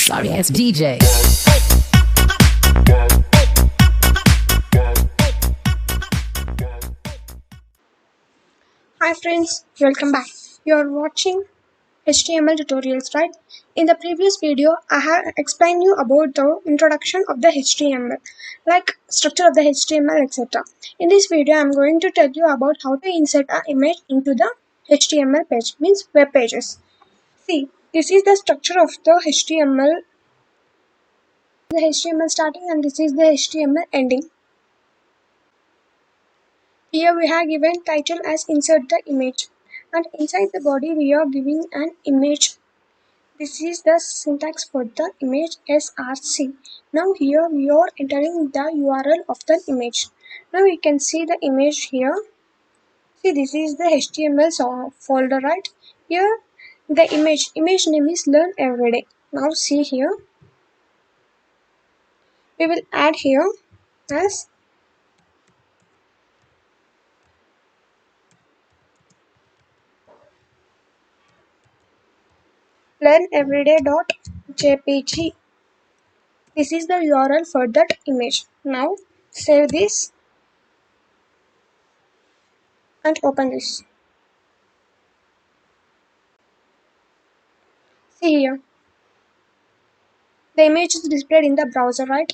Sorry ass DJ. Hi friends, welcome back. You are watching HTML tutorials, right? In the previous video, I have explained you about the introduction of the HTML, like structure of the HTML, etc. In this video, I am going to tell you about how to insert an image into the HTML page, means web pages. See, this is the structure of the HTML starting, and this is the HTML ending. Here we have given title as insert the image, and inside the body we are giving an image. This is the syntax for the image src. Now here we are entering the URL of the image. Now we can see the image here. See, this is the HTML folder, right? Here the image name is learn everyday. Now see here, we will add here as learneveryday.jpg. This is the URL for that image. Now save this and open this. See here, the image is displayed in the browser, right?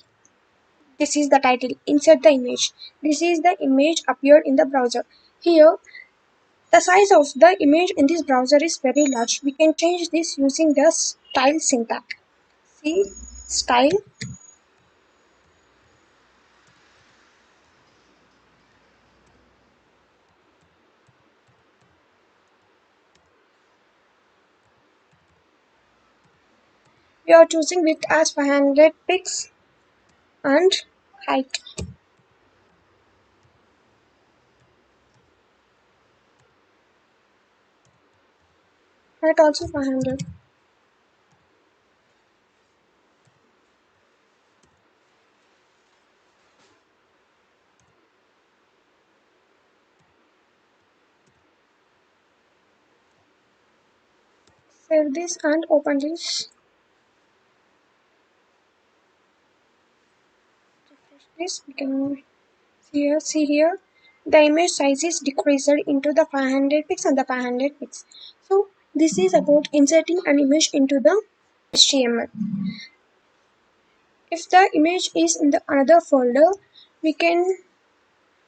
This is the title, insert the image. This is the image appeared in the browser. Here, the size of the image in this browser is very large. We can change this using the style syntax. See, style. We are choosing width as 500 pixels and height. Height also 500. Save this and open this. This we can see here. The image size is decreased into the 500 pixels and the 500 pixels. So this is about inserting an image into the HTML. If the image is in the another folder, we can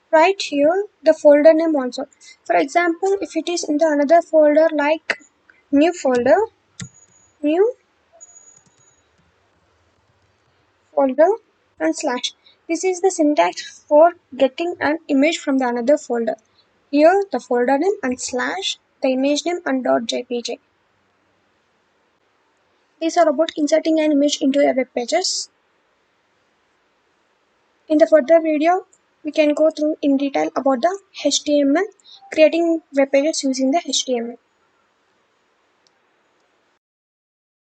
write here the folder name also. For example, if it is in the another folder like new folder, new folder and slash. This is the syntax for getting an image from the another folder. Here the folder name and slash the image name and .jpg. These are about inserting an image into a web pages. In the further video, we can go through in detail about the HTML, creating web pages using the HTML.